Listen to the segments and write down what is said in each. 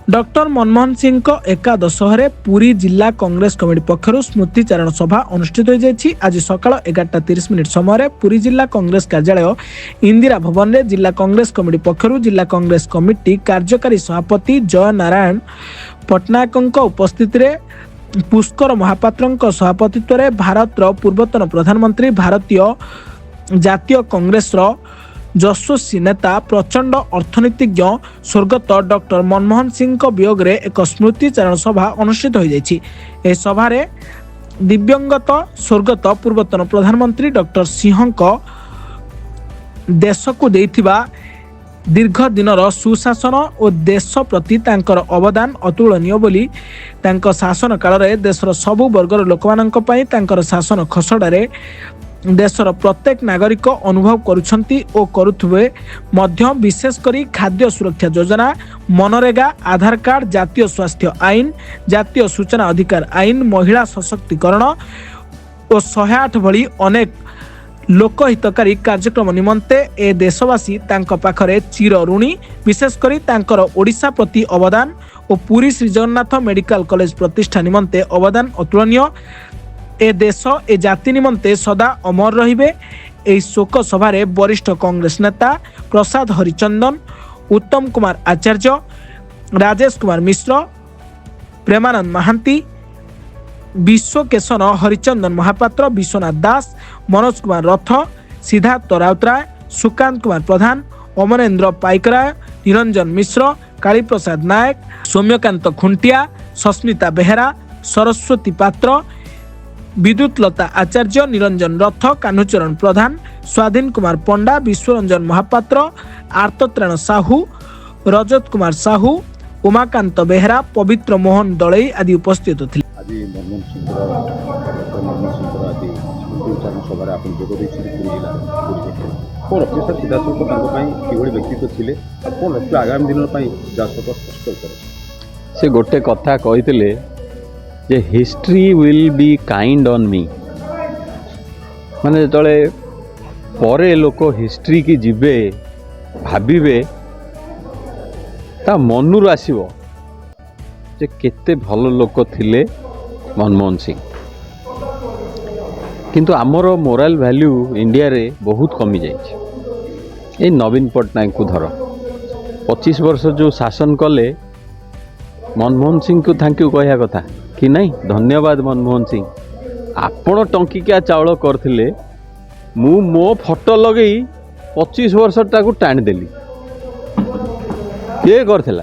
Doctor Manmohan Singh को एकादश पुरी जिला कांग्रेस कमिटी पक्षर स्मृतिचारण सभा अनुष्ठित हो जाएगी। आज सकाळ 11:30 समय पुरी जिला कांग्रेस कार्यालय इंदिरा भवन में जिला कांग्रेस कमिटी पक्षर जिला कांग्रेस कमिटी कार्यकारी सभापति जय नारायण पट्टनायक उपस्थित पुष्कर महापात्र सभापतित्व में भारत पूर्वतन प्रधानमंत्री भारतीय जातीय कांग्रेस यशस्वी नेता प्रचंड अर्थनीतिज्ञ स्वर्गत डॉक्टर मनमोहन सिंह वियोग में एक स्मृतिचारण सभा अनुष्ठित हो जाएगी। सभा दिव्यंगत स्वर्गत पूर्वतन प्रधानमंत्री डॉक्टर सिंह देश को देथिबा दीर्घ दिनर सुशासन और देश प्रति तांकर अवदान अतुलनीय बोली तांकर शासन काल में देशर सबु वर्गर लोकमानंक पई तांकर शासन खसड़ारे देशर प्रत्येक नागरिक अनुभव करुछंती ओ करुथुवे मध्य विशेषकर खाद्य सुरक्षा योजना मनरेगा आधार कार्ड जातीय स्वास्थ्य आईन जातीय सूचना अधिकार आईन महिला सशक्तिकरण और 108 भली अनेक लोकहितकारी कार्यक्रम निमंते ए देशवासी तांको पाखरे चिर ऋणी विशेषकर तांकर ओडिशा प्रति अवदान और पुरी श्री जगन्नाथ मेडिकल कॉलेज प्रतिष्ठा निमंते अवदान अतुलनीय ए देश ए जाति निमंते सदा अमर रहिबे। ए शोक सभा वरिष्ठ कांग्रेस नेता प्रसाद हरिचंदन उत्तम कुमार आचार्य राजेश कुमार मिश्र प्रेमानंद महांती विश्वकेशन हरिचंदन महापात्र विश्वनाथ दास मनोज कुमार रथ सिद्धार्थ राउतराय सुकांत कुमार प्रधान अमरेन्द्र पाइकराय निरंजन मिश्र कालीप्रसाद नायक सौम्यकांत खुंटिया सस्मिता बेहेरा सरस्वती पात्र विद्युत लता आचार्य निरंजन रथ कान्हुचरण प्रधान स्वाधीन कुमार पंडा विश्वरंजन महापात्र आर्तत्राण साहू रजत कुमार साहू उमाकांत बेहेरा पवित्र मोहन दलई आदि उपस्थित थे। आज मनमोहन सिंह आज स्मृतिचारण सभा आप जोग कौन सर सीधा कि व्यक्तित्व थे कौन रखिए आगामी दिन स्पष्ट से गोटे कथा कहते जे history will be kind on me माने जो परे लोक हिस्ट्री की जीवे भाविबे ता मनूर आसीबो जे केते भल लोक थिले मनमोहन सिंह किंतु आमर मोराल वैल्यू इंडिया रे बहुत कमी जाइए। ये नवीन पट्टनायक को धर 25 वर्ष जो शासन कले मनमोहन सिंह को थैंक यू कहया कथा कि नहीं धन्यवाद मनमोहन सिंह आपण टंकिकिया चाउल करथिले मु मो फोटो लगे 25 वर्ष टाकू टाणीदेली किए करथिला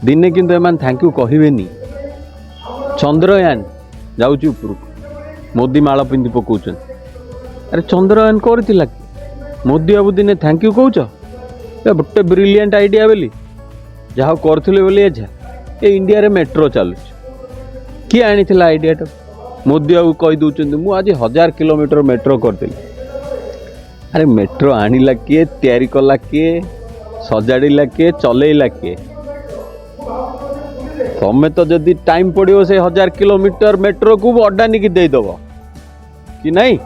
दिने किंतु एमान थैंक यू कहबेनी। चंद्रयान जाउची ऊपर मोदी माला पिंधि पकाउछन अरे चंद्रयान करथिला मोदी बाबू दिने थैंक यू कहूछ गोटे ब्रिलियंट आइडिया बोली जहाँ करथिले बोली ए इंडिया रे मेट्रो चलुछ किए आनी आइडियाटा मोदी बाबू कही दौरान मुझे आज 1000 किलोमीटर मेट्रो करदी अरे मेट्रो आणिला किए तैयारी कला किए सजाड़ा किए चलैला किए तमें तो जदि टाइम पड़ो से 1000 किलोमीटर मेट्रो को अडानी की देदेव कि नहीं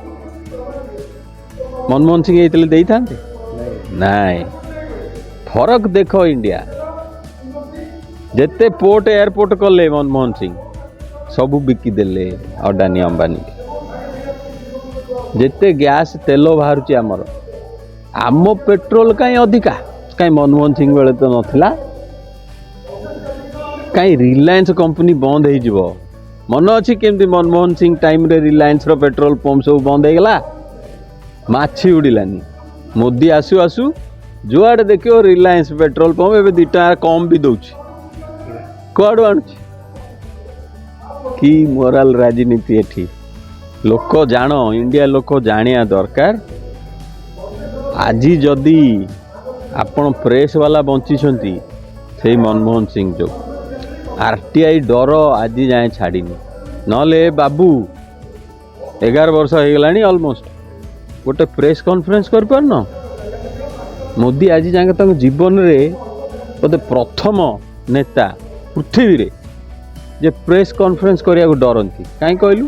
मनमोहन सिंह ये दे था नाई फरक देख इंडिया जेते पोर्ट एयरपोर्ट कले मनमोहन सिंह सबू बिकिदेले अडानी अंबानी जेते गैस तेल बाहर आमर आम पेट्रोल कहीं अधिका कहीं मनमोहन सिंह बेले तो नथिला कहीं रिलायंस कंपनी बंद हो मन अच्छी केमती मनमोहन सिंह टाइम रे रिलायंस रो पेट्रोल पंप सब बंद हो गला माछी उड़ानी मोदी आसु आसु जुआड़े देखियो रिलायंस पेट्रोल पंप एवं 2 टका कम भी दौर कुआड़ू आणुची कि मोराल राजनीति एठी लोक जान इंडिया लोक जानिया दरकार। आज जदि आपण प्रेस वाला बंची से मनमोहन सिंह जो आरटीआई डर आज जाए छाड़नी नले बाबू 11 वर्ष हो गलानी ऑलमोस्ट गोटे प्रेस कॉन्फ्रेंस कर पारन मोदी आज जाए तक जीवन रे बोधे प्रथम नेता पृथ्वी रे जे प्रेस कॉन्फ्रेंस करिया को डरंती काई कहलु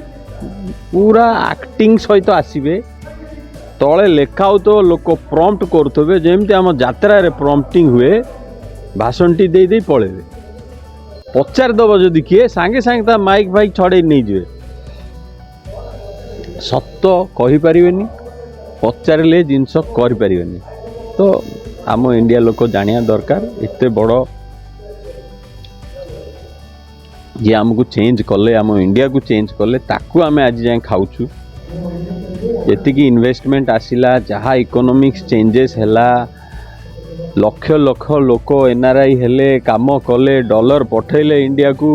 पूरा एक्टिंग सहित आसीबे तले लेखा तो लोक प्रॉम्प्ट करथबे जेमती आम यात्रा रे प्रॉम्प्टिंग हुए भाषणटी दे दे पळेबे पचारिदेव जदि किए सांगे सांगे माइक फाइक छड़े नहीं जाए सत कहीपर पचारे जिनस कर तो आम इंडिया लोक जानिया दरकार एत बड़ जी आमको चेंज कले आम इंडिया को चेंज कले ताकू आम आज जाए खाऊचु एतिकी इन्वेस्टमेंट आसिला जहाँ इकोनॉमिक्स चेंजेस हैला लक्ष लक्ष लोक एनआरआई हेले काम कले डॉलर पठेले इंडिया को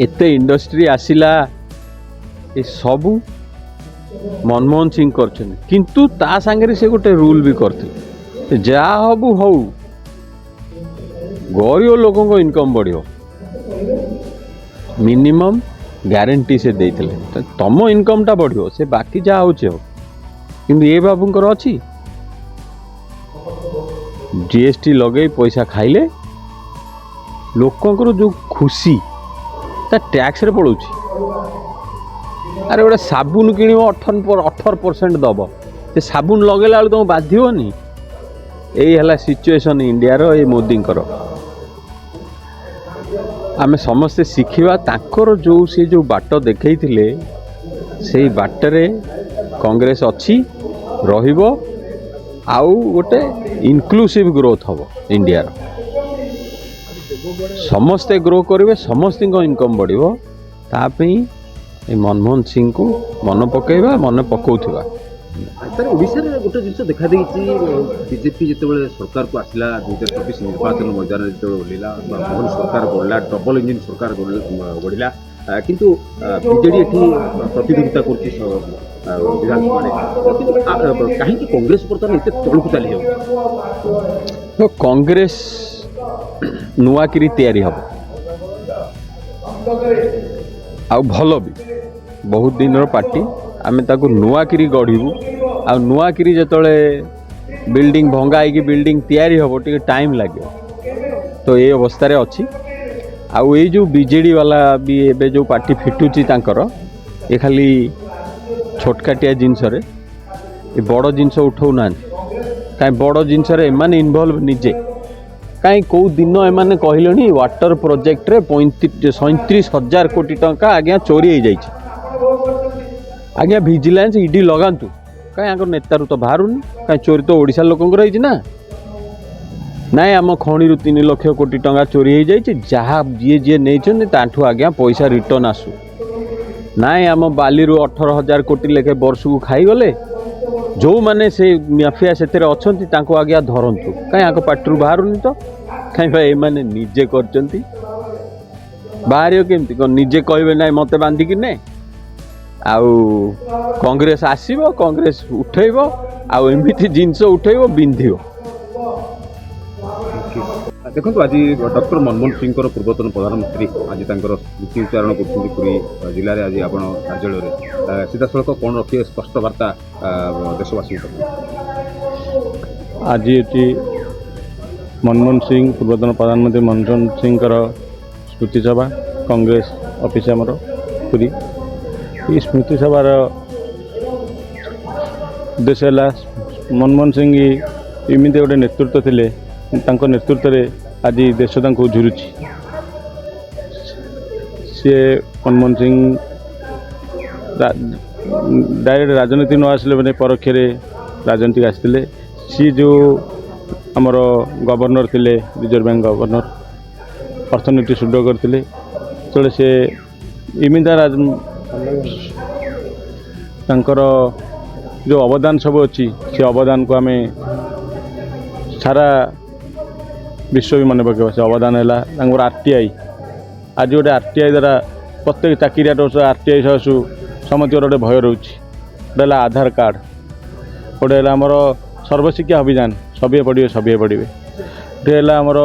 एते इंडस्ट्री आसिला ये सबू मनमोहन सिंह करछन किंतु ता सांगे से गोटे रूल भी करते जा हबू हौ गरीब लोकों इनकम बढ़ियो मिनिमम ग्यारंटी से देते तम इनकम टा बढ़ियो से बाकी जा हो किंतु ये बाबूंकर अच्छी जीएसटी लगे पैसा खाइले लोकंकर जो खुशी ता टैक्स रे पड़ुची अरे गोटे साबुन किण 18% दब से साबुन लगेला बेलू तुम बाध्यनी यही है सिचुएशन इंडिया रो ये मोदी आमे समस्ते शिखिबा तांकर जो से जो बाट देखई थिले से बाटरे कांग्रेस अच्छी रहिबो आउ गोटे इनक्लूसिव ग्रोथ हम इंडिया समस्ते ग्रो करेंगे समस्त इनकम बढ़ो तापी मनमोहन सिंह को मन पकेबा मन पकाउथिबा सर ओडिशा रे गोटे जिनस देखा देछि बीजेपी जेतेबेले सरकार को आसिला 2024 निर्वाचन मैदान जेतेबेले ओलिला मोहन सरकार गडला डबल इंजिन सरकार गडला किंतु बीजेडी एठी प्रतिद्वंदिता करछि विधानसभा कहीं कांग्रेस बर्तमान एते तळकु चली हो कांग्रेस नुआकिरी तैयारी हम आ भल भी बहुत दिन पार्टी आमे ताको नुआकिरी गढ़ू आ नुआकिरी जतले बिल्डिंग भंगा होगी बिल्डिंग तैयारी हम टे टाइम लगे तो ये अवस्था अच्छी आउ ये जो बीजेडी वाला भी एबे जो पार्टी फिटुची तांकर ये खाली छोटकाटिया जिनस ये बड़ जिनस उठाऊ ना कहीं बड़ जिनस एमाने इनवल्व निजे कहीं कौ दिन एमाने कहले वाटर प्रोजेक्ट रे 37,000 कोटी टंका आज्ञा चोरी हो जाइए आज्ञा विजिलेंस ईडी लगातु कहीं आगर नेतारू तो बाहर कहीं चोरी तो ओडिशा लोकंर होइछि ना नाई आम खणी 3 लाख कोटी टंका चोरी हो जाइए जहाँ जी जी नहीं ताठू आज्ञा पैसा रिटर्न आसू नाई आम बाली 18,000 कोटी लेखे वर्ष को खाईगले जो माने से माफिया से अच्छा आज्ञा धरतु कहीं आग पार्टी बाहर तो कहीं भाई एमाने निजे करचंती बाहर केमती निजे कहबे ना मत बांधिकी ने आउ कांग्रेस आसीबो कांग्रेस उठेबो आउ एमिति जिनस उठेबो बिंधिबो देखो आज डॉक्टर मनमोहन सिंह पूर्वतन प्रधानमंत्री आज स्मृति उच्चारण कर जिले में आज आप कार्यालय सीधासख कौन रखिए स्पष्ट वार्ता देशवासी आज ये मनमोहन सिंह पूर्वतन प्रधानमंत्री मनमोहन सिंह स्मृति सभा कांग्रेस ऑफिस आमर पूरी ये स्मृति सभार उद्देश्य है मनमोहन सिंह एमती गोटे नेतृत्व थे नेतृत्व में आज देश झुरुची सी मनमोहन सिंह डायरेक्ट राजनीति न आसले मैंने परोक्ष राजनीति आसते सी जो आमर गवर्नर थे रिजर्व बैंक गवर्नर अर्थनीति सुदृढ़ करते तो से इमिता जो अवदान सब अच्छी से अवदान को आम सारा विश्व भी मन पकेबा से अवदान है आरटीआई आज गोटे आरटीआई द्वारा प्रत्येक चाकरिया आरटीआई सहसु समस्त गोटे भय रोचे गोटे आधार कार्ड गोटे आमर सर्वशिक्षा अभियान सभी पढ़े गोटे आमर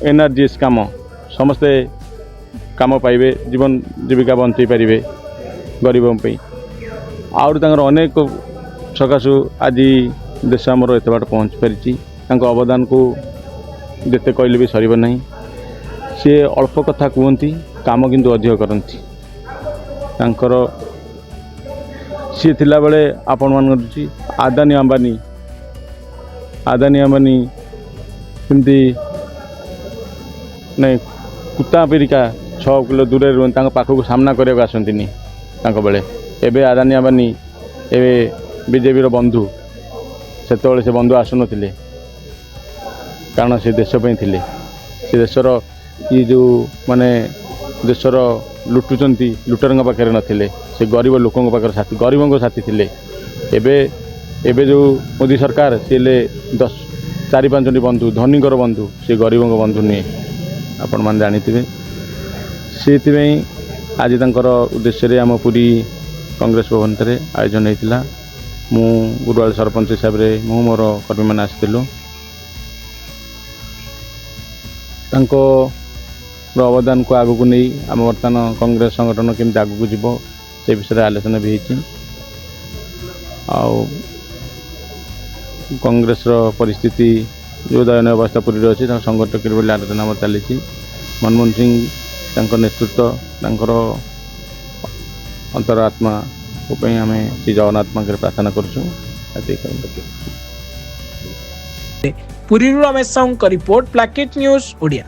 एनआरजीएस काम समस्ते काम पाइबे जीवन जीविका बंचई पारे गरीबों आउर अनेक सकाशु आज देश आमर एत बाट पहुँच पारी अवदान को जिते कहले भी सर ना सी अल्प कथा कहती काम किंतु अधिक करती सी थिला बेले आपण मान आदानी अंबानी कमती ନାଇଁ କୁତା ପରିକା 6 କିଲୋ ଦୂରରେ ରୁହନ୍ତି ତାଙ୍କ ପାଖକୁ ସାମ୍ନା କରିବାକୁ ଆସନ୍ତିନି ତାଙ୍କ ବେଳେ। ଏବେ ଆଦାନୀ ଆମ୍ବାନୀ ଏବେ ବିଜେପିର ବନ୍ଧୁ, ସେତେବେଳେ ସେ ବନ୍ଧୁ ଆସୁନଥିଲେ କାରଣ ସେ ଦେଶ ପାଇଁ ଥିଲେ। ସେ ଦେଶର ଇଏ ଯେଉଁ ମାନେ ଦେଶର ଲୁଟୁଛନ୍ତି ଲୁଟରଙ୍କ ପାଖରେ ନଥିଲେ, ସେ ଗରିବ ଲୋକଙ୍କ ପାଖରେ ସାଥୀ, ଗରିବଙ୍କ ସାଥୀ ଥିଲେ। ଏବେ ଏବେ ଯେଉଁ ମୋଦି ସରକାର ସିଏ ହେଲେ 4-5ଟି ବନ୍ଧୁ, ଧନୀଙ୍କର ବନ୍ଧୁ, ସେ ଗରିବଙ୍କ ବନ୍ଧୁ ନୁହେଁ, ଆପଣମାନେ ଜାଣିଥିବେ। ସେଥିପାଇଁ ଆଜି ତାଙ୍କର ଉଦ୍ଦେଶ୍ୟରେ ଆମ ପୁରୀ କଂଗ୍ରେସ ଭବନଠାରେ ଆୟୋଜନ ହୋଇଥିଲା। ମୁଁ ଗୁରୁବାଳ ସରପଞ୍ଚ ହିସାବରେ ମୁଁ ମୋର କର୍ମୀମାନେ ଆସିଥିଲୁ। ତାଙ୍କର ଅବଦାନକୁ ଆଗକୁ ନେଇ ଆମ ବର୍ତ୍ତମାନ କଂଗ୍ରେସ ସଂଗଠନ କେମିତି ଆଗକୁ ଯିବ ସେ ବିଷୟରେ ଆଲୋଚନା ବି ହେଇଛି। ଆଉ କଂଗ୍ରେସର ପରିସ୍ଥିତି ଯେଉଁ ଦୟନୀୟ ଅବସ୍ଥା ପୁରୀରେ ଅଛି ତାଙ୍କୁ ସଂଗଠିତ କରିବ ବୋଲି ଆଲୋଚନା ଆମର ଚାଲିଛି। ମନମୋହନ ସିଂ ତାଙ୍କ ନେତୃତ୍ୱ, ତାଙ୍କର ଅନ୍ତରାତ୍ମା ପାଇଁ ଆମେ ଶ୍ରୀ ଜଗନ୍ନାଥ ପାଖରେ ପ୍ରାର୍ଥନା କରୁଛୁ। ପୁରୀରୁ ରମେଶ ସାହୁଙ୍କ ରିପୋର୍ଟ, ପ୍ଲାକେଟ୍ ନ୍ୟୁଜ୍ ଓଡ଼ିଆ।